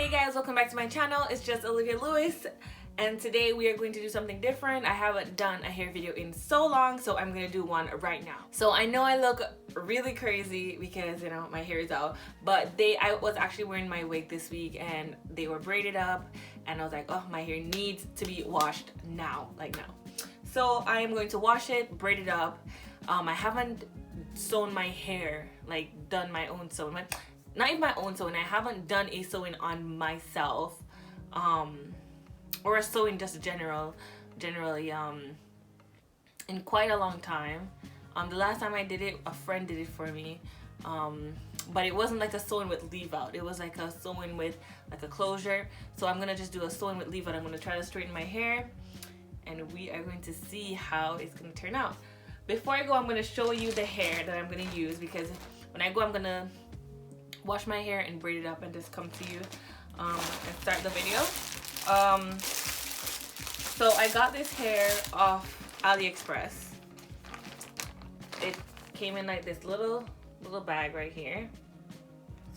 Hey guys, welcome back to my channel. It's just Olivia Lewis, and today we are going to do something different. I haven't done a hair video in so long, so I'm gonna do one right now. So I know I look really crazy because, you know, my hair is out, but I was actually wearing my wig this week and they were braided up, and I was like, oh, my hair needs to be washed now, like now. So I am going to wash it, braid it up. I haven't sewn my hair, like done my own sewing. Not even my own sewing. I haven't done a sewing on myself, or a sewing just generally in quite a long time. The last time I did it, a friend did it for me, but it wasn't like a sewing with leave out. It was like a sewing with like a closure. So I'm gonna just do a sewing with leave out. I'm gonna try to straighten my hair, and we are going to see how it's gonna turn out. Before I go, I'm gonna show you the hair that I'm gonna use, because when I go, I'm gonna wash my hair and braid it up and just come to you and start the video. So I got this hair off Aliexpress. It came in like this little bag right here.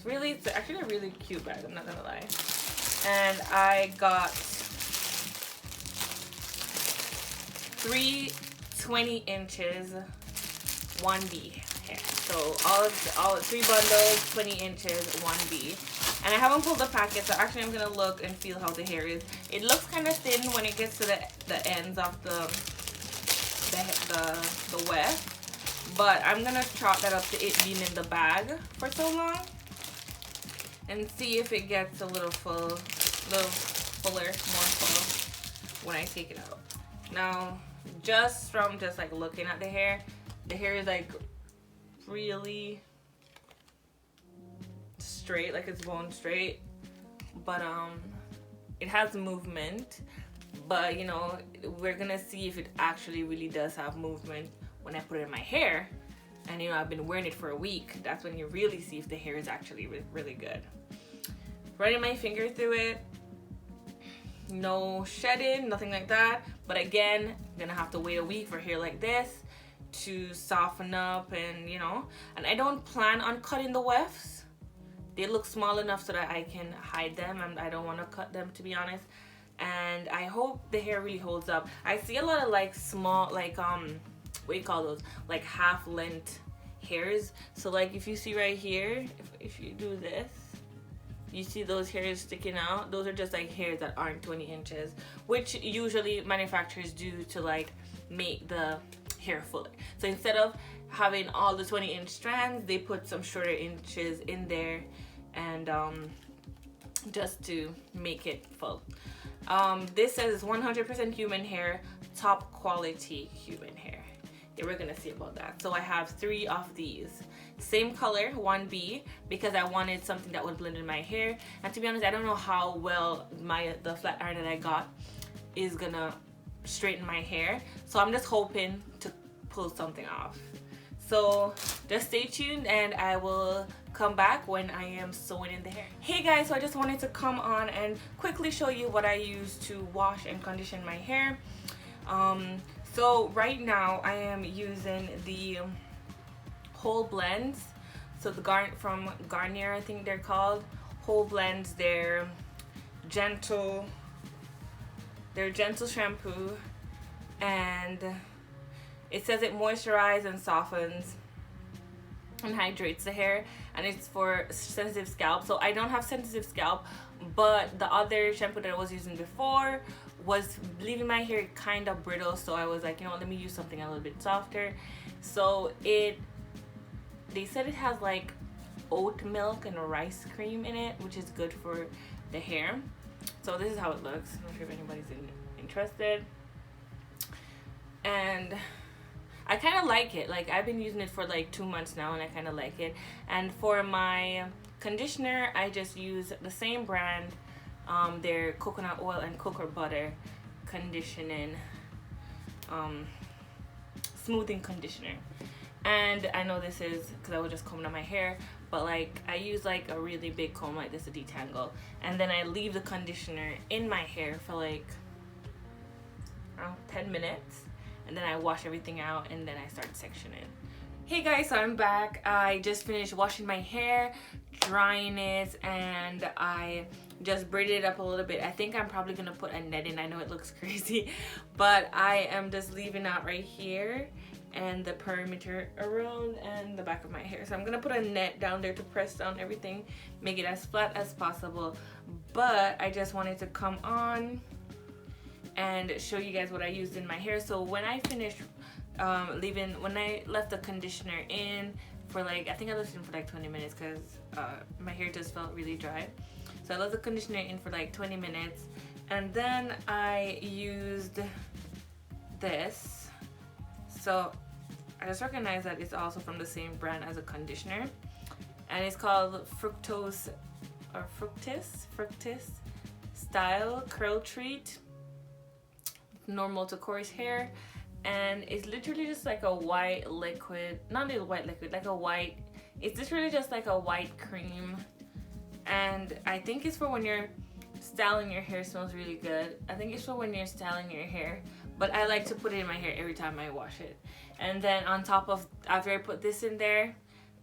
It's actually a really cute bag, I'm not gonna lie. And I got 3 20 inches 1B hair. So all 3 bundles, 20 inches 1B. And I haven't pulled the packet, so actually I'm gonna look and feel how the hair is. It looks kind of thin when it gets to the ends of the weft, but I'm gonna chalk that up to it being in the bag for so long and see if it gets a little fuller, more full when I take it out. Now, just from like looking at the hair is like really straight, like it's bone straight, but it has movement. But you know, we're gonna see if it actually really does have movement when I put it in my hair. And you know, I've been wearing it for a week. That's when you really see if the hair is actually really good. Running my finger through it, no shedding, nothing like that. But again, I'm gonna have to wait a week for hair like this to soften up, and you know, and I don't plan on cutting the wefts. They look small enough so that I can hide them, and I don't want to cut them, to be honest. And I hope the hair really holds up. I see a lot of like small, like what do you call those, like half length hairs. So like if you see right here, if you do this, you see those hairs sticking out. Those are just like hairs that aren't 20 inches, which usually manufacturers do to like make the hair fuller. So instead of having all the 20-inch strands, they put some shorter inches in there, and just to make it full. This says 100% human hair, top quality human hair. Yeah, we're gonna see about that. So I have 3 of these, same color, 1B, because I wanted something that would blend in my hair. And to be honest, I don't know how well the flat iron that I got is gonna straighten my hair, so I'm just hoping to pull something off. So just stay tuned, and I will come back when I am sewing in the hair. Hey guys, so I just wanted to come on and quickly show you what I use to wash and condition my hair. So right now I am using the whole blends. So the from Garnier, I think they're called whole blends. They're gentle shampoo, and it says it moisturizes and softens and hydrates the hair, and it's for sensitive scalp. So I don't have sensitive scalp, but the other shampoo that I was using before was leaving my hair kind of brittle, so I was like, you know what, let me use something a little bit softer. So they said it has like oat milk and rice cream in it, which is good for the hair. So this is how it looks. I'm not sure if anybody's interested. And I kind of like it. Like, I've been using it for like 2 months now, and I kind of like it. And for my conditioner, I just use the same brand, their coconut oil and cocoa butter conditioning, smoothing conditioner. And I know this is because I was just combing out my hair, but like I use like a really big comb like this, a detangle, and then I leave the conditioner in my hair for like around 10 minutes, and then I wash everything out, and then I start sectioning. Hey guys, so I'm back. I just finished washing my hair, drying it, and I just braided it up a little bit. I think I'm probably gonna put a net in. I know it looks crazy, but I am just leaving out right here and the perimeter around and the back of my hair. So I'm gonna put a net down there to press down everything, make it as flat as possible. But I just wanted to come on and show you guys what I used in my hair. So when I finished when I left the conditioner in for like, I think I left it in for like 20 minutes because my hair just felt really dry. So I left the conditioner in for like 20 minutes, and then I used this. So I just recognize that it's also from the same brand as a conditioner, and it's called Fructis Style Curl Treat, normal to coarse hair. And it's literally just like a white liquid, not a white liquid, like a white, it's literally just like a white cream. And I think it's for when you're styling your hair. Smells really good. I think it's for when you're styling your hair, but I like to put it in my hair every time I wash it. And then on top of, after I put this in there,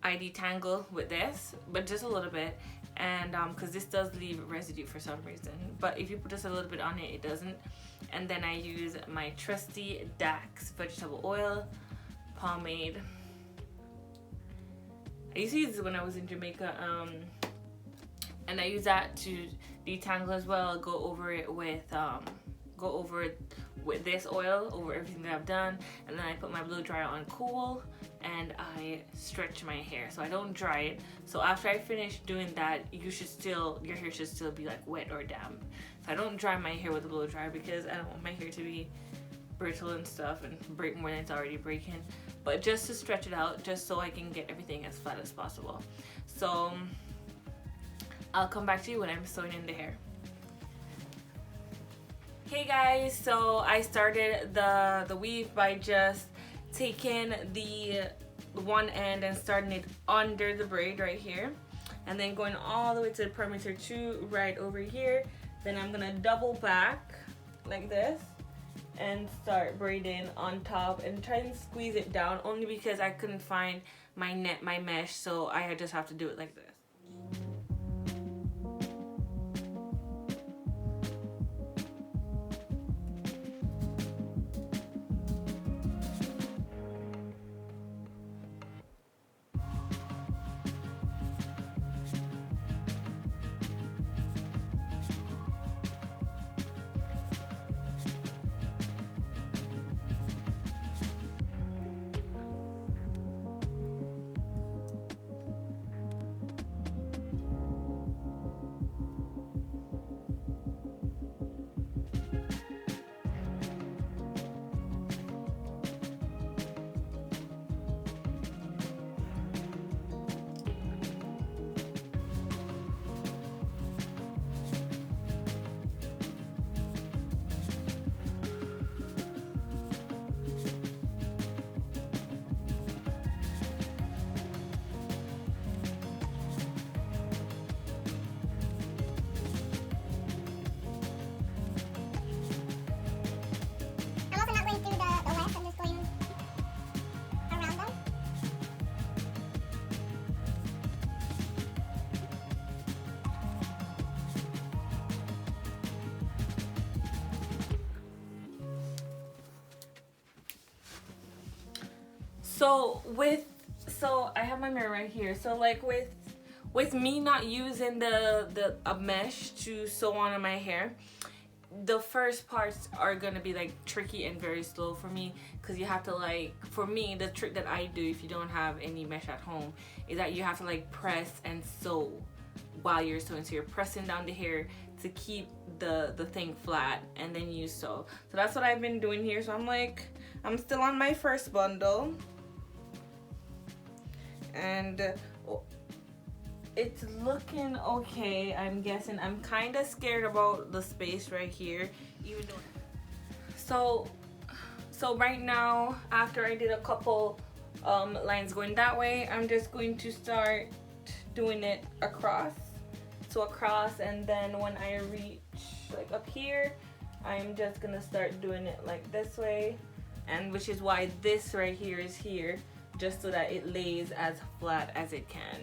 I detangle with this, but just a little bit. And because this does leave residue for some reason, but if you put just a little bit on it, it doesn't. And then I use my trusty Dax vegetable oil pomade. I used to use this when I was in Jamaica, and I use that to detangle as well. Go over it with this oil over everything that I've done, and then I put my blow dryer on cool, and I stretch my hair so I don't dry it. So after I finish doing that, your hair should still be like wet or damp. So I don't dry my hair with a blow dryer because I don't want my hair to be brittle and stuff and break more than it's already breaking, but just to stretch it out, just so I can get everything as flat as possible. So I'll come back to you when I'm sewing in the hair. Hey guys, so I started the weave by just taking the one end and starting it under the braid right here, and then going all the way to the perimeter two right over here. Then I'm gonna double back like this and start braiding on top and try and squeeze it down, only because I couldn't find my mesh, so I just have to do it like this. So I have my mirror right here. So like with me not using a mesh to sew on my hair, the first parts are gonna be like tricky and very slow for me, because you have to, like, for me, the trick that I do if you don't have any mesh at home is that you have to like press and sew while you're sewing. So you're pressing down the hair to keep the thing flat, and then you sew. So that's what I've been doing here. So I'm still on my first bundle, and it's looking okay, I'm guessing. I'm kind of scared about the space right here, even though so right now, after I did a couple lines going that way, I'm just going to start doing it across, and then when I reach like up here, I'm just gonna start doing it like this way, and which is why this right here is here, just so that it lays as flat as it can.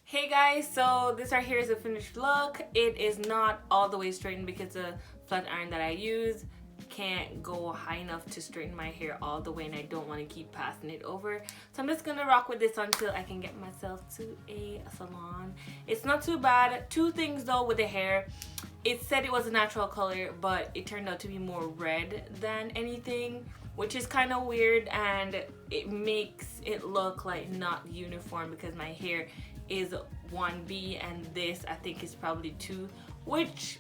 Hey guys, so this right here is a finished look. It is not all the way straightened because the flat iron that I use can't go high enough to straighten my hair all the way, and I don't want to keep passing it over. So I'm just gonna rock with this until I can get myself to a salon. It's not too bad. Two things though with the hair. It said it was a natural color, but it turned out to be more red than anything, which is kind of weird, and it makes it look like not uniform because my hair is 1B and this I think is probably 2, which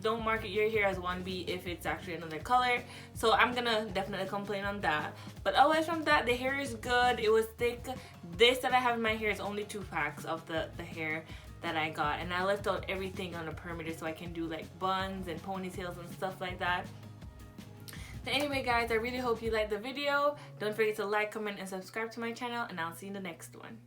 don't market your hair as 1B if it's actually another color. So I'm gonna definitely complain on that. But otherwise from that, the hair is good. It was thick. This that I have in my hair is only 2 packs of the hair that I got, and I left out everything on a perimeter so I can do like buns and ponytails and stuff like that. So anyway guys, I really hope you liked the video. Don't forget to like, comment, and subscribe to my channel, and I'll see you in the next one.